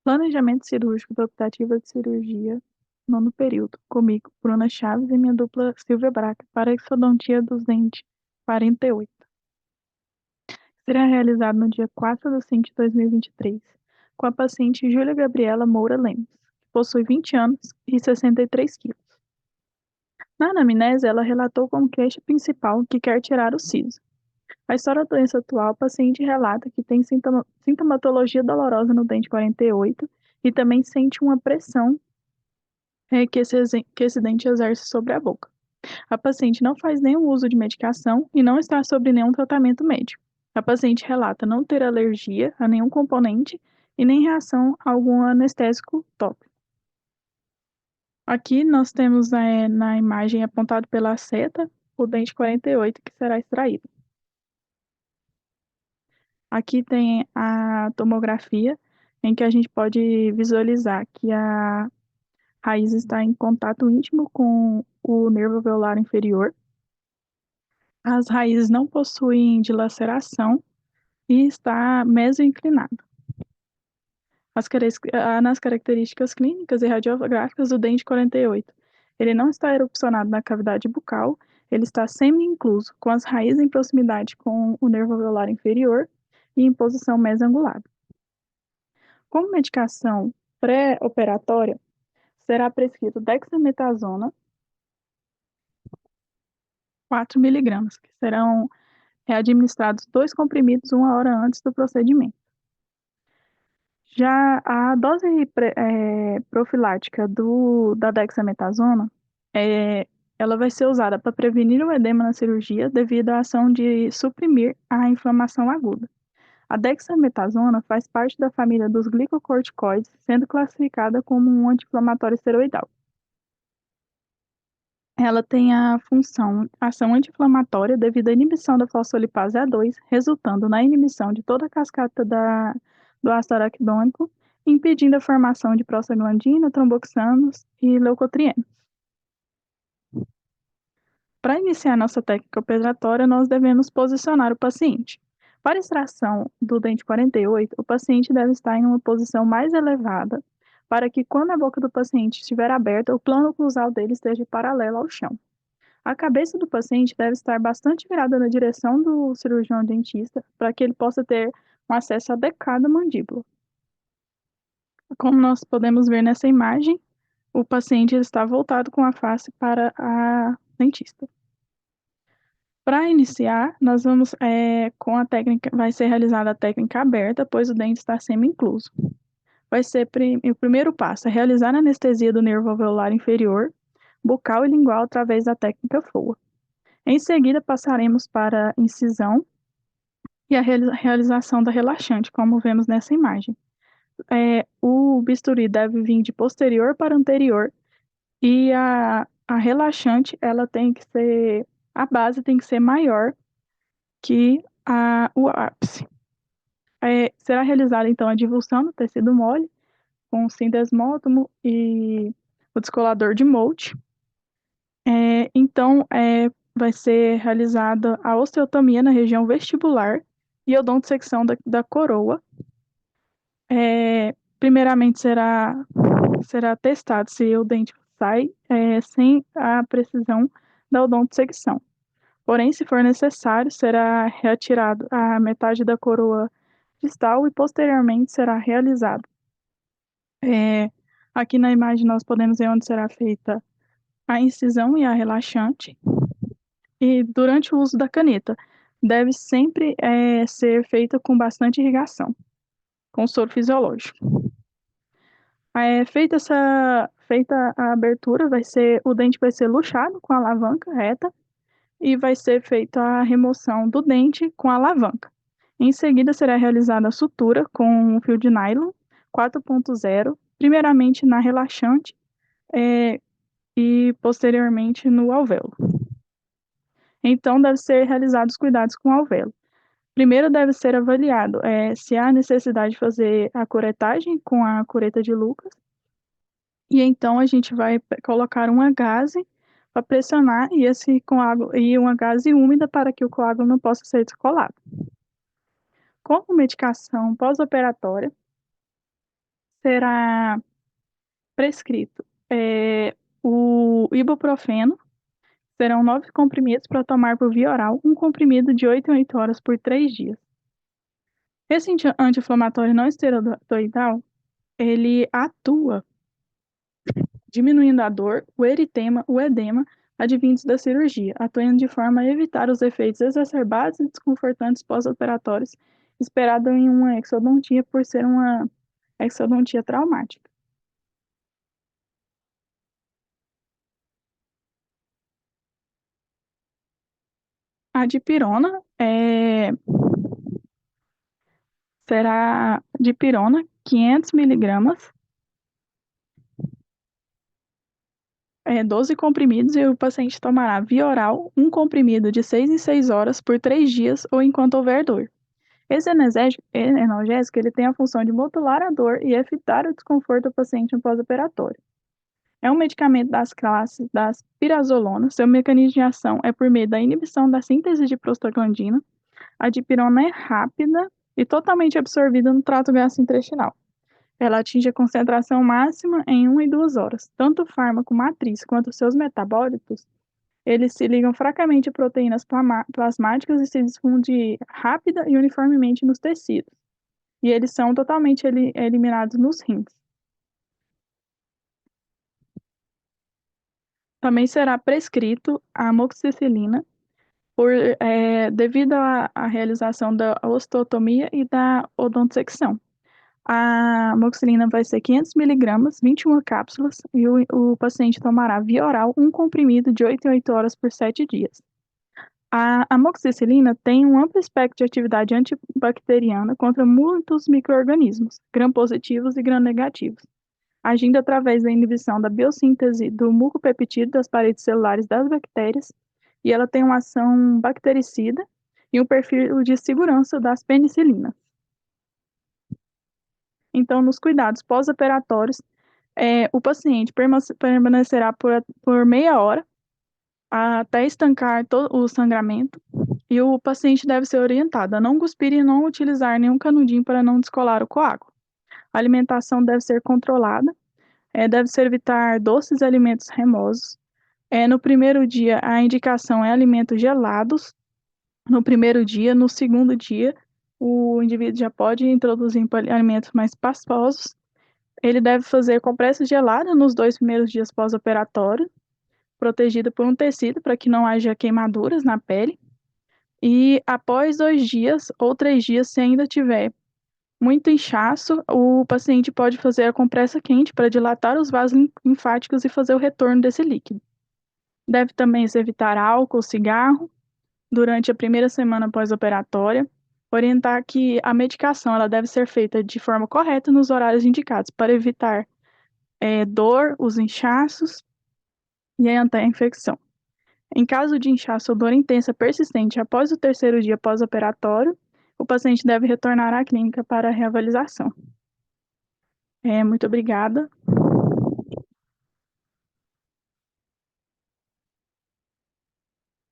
Planejamento cirúrgico da optativa de cirurgia, nono período. Comigo, Bruna Chaves e minha dupla Silvia Braga, para a exodontia dos dentes 48. Será realizado no dia 4 de 5 de 2023, com a paciente Júlia Gabriela Moura Lemos, que possui 20 anos e 63 quilos. Na anamnese, ela relatou como queixa principal que quer tirar o siso. A história da doença atual, o paciente relata que tem sintomatologia dolorosa no dente 48 e também sente uma pressão que esse dente exerce sobre a boca. A paciente não faz nenhum uso de medicação e não está sob nenhum tratamento médico. A paciente relata não ter alergia a nenhum componente e nem reação a algum anestésico tópico. Aqui nós temos na imagem apontado pela seta o dente 48 que será extraído. Aqui tem a tomografia, em que a gente pode visualizar que a raiz está em contato íntimo com o nervo alveolar inferior. As raízes não possuem dilaceração e está mesoinclinado. Nas características clínicas e radiográficas do dente 48, ele não está erupcionado na cavidade bucal, ele está semi-incluso, com as raízes em proximidade com o nervo alveolar inferior e em posição mesoangulada. Como medicação pré-operatória, será prescrito dexametasona, 4 miligramas, que serão administrados 2 comprimidos 1 hora antes do procedimento. Já a dose profilática da dexametasona, ela vai ser usada para prevenir o edema na cirurgia devido à ação de suprimir a inflamação aguda. A dexametasona faz parte da família dos glicocorticoides, sendo classificada como um anti-inflamatório esteroidal. Ela tem a ação anti-inflamatória devido à inibição da fosfolipase A2, resultando na inibição de toda a cascata do ácido araquidônico, impedindo a formação de prostaglandina, tromboxanos e leucotrienos. Para iniciar nossa técnica operatória, nós devemos posicionar o paciente. Para extração do dente 48, o paciente deve estar em uma posição mais elevada, para que quando a boca do paciente estiver aberta, o plano oclusal dele esteja paralelo ao chão. A cabeça do paciente deve estar bastante virada na direção do cirurgião dentista para que ele possa ter um acesso adequado à mandíbula. Como nós podemos ver nessa imagem, o paciente está voltado com a face para a dentista. Para iniciar, nós vamos com a técnica, vai ser realizada a técnica aberta, pois o dente está semi-incluso. O primeiro passo é realizar a anestesia do nervo alveolar inferior, bucal e lingual através da técnica FOA. Em seguida, passaremos para a incisão e a realização da relaxante, como vemos nessa imagem. O bisturi deve vir de posterior para anterior e a relaxante, a base tem que ser maior que o ápice. Será realizada, então, a divulsão do tecido mole com o sindesmótomo e o descolador de Mold. Então, vai ser realizada a osteotomia na região vestibular e odontosecção da coroa. Primeiramente, será testado se o dente sai sem a precisão da odontosecção. Porém, se for necessário, será retirado a metade da coroa distal e posteriormente será realizado. Aqui na imagem nós podemos ver onde será feita a incisão e a relaxante. E durante o uso da caneta, deve sempre ser feita com bastante irrigação, com soro fisiológico. Feita a abertura, o dente vai ser luxado com a alavanca reta e vai ser feita a remoção do dente com a alavanca. Em seguida, será realizada a sutura com um fio de nylon 4.0, primeiramente na relaxante e posteriormente no alvéolo. Então, deve ser realizados cuidados com o alvéolo. Primeiro deve ser avaliado se há necessidade de fazer a curetagem com a cureta de Lucas. E então a gente vai colocar uma gaze para pressionar e uma gaze úmida para que o coágulo não possa ser descolado. Como medicação pós-operatória, será prescrito o ibuprofeno, serão 9 comprimidos para tomar por via oral, um comprimido de 8 em 8 horas por 3 dias. Esse anti-inflamatório não esteroidal, ele atua diminuindo a dor, o eritema, o edema advindos da cirurgia, atuando de forma a evitar os efeitos exacerbados e desconfortantes pós-operatórios esperado em uma exodontia por ser uma exodontia traumática. A dipirona será dipirona 500 miligramas, 12 comprimidos e o paciente tomará via oral um comprimido de 6 em 6 horas por 3 dias ou enquanto houver dor. Esse analgésico ele tem a função de modular a dor e evitar o desconforto do paciente no pós-operatório. É um medicamento das classes das pirazolonas. Seu mecanismo de ação é por meio da inibição da síntese de prostaglandina. A dipirona é rápida e totalmente absorvida no trato gastrointestinal. Ela atinge a concentração máxima em 1 e 2 horas. Tanto o fármaco matriz quanto seus metabólitos, eles se ligam fracamente a proteínas plasmáticas e se difundem rápida e uniformemente nos tecidos. E eles são totalmente eliminados nos rins. Também será prescrito a amoxicilina devido à realização da osteotomia e da odontosecção. A amoxicilina vai ser 500 miligramas, 21 cápsulas, e o paciente tomará via oral um comprimido de 8 em 8 horas por 7 dias. A amoxicilina tem um amplo espectro de atividade antibacteriana contra muitos micro-organismos, gram-positivos e gram-negativos, agindo através da inibição da biossíntese do mucopeptídeo das paredes celulares das bactérias, e ela tem uma ação bactericida e um perfil de segurança das penicilinas. Então, nos cuidados pós-operatórios, o paciente permanecerá por meia hora até estancar todo o sangramento, e o paciente deve ser orientado a não cuspir e não utilizar nenhum canudinho para não descolar o coágulo. A alimentação deve ser controlada, deve-se evitar doces e alimentos remosos. No primeiro dia, a indicação é alimentos gelados. No primeiro dia, no segundo dia, o indivíduo já pode introduzir alimentos mais pastosos. Ele deve fazer compressa gelada nos 2 primeiros dias pós-operatório, protegida por um tecido para que não haja queimaduras na pele. E após 2 dias ou 3 dias, se ainda tiver muito inchaço, o paciente pode fazer a compressa quente para dilatar os vasos linfáticos e fazer o retorno desse líquido. Deve também se evitar álcool, cigarro, durante a primeira semana pós-operatória. Orientar que a medicação ela deve ser feita de forma correta nos horários indicados para evitar dor, os inchaços e a anti-infecção. Em caso de inchaço ou dor intensa persistente após o 3º dia pós-operatório, o paciente deve retornar à clínica para a reavaliação. Muito obrigada.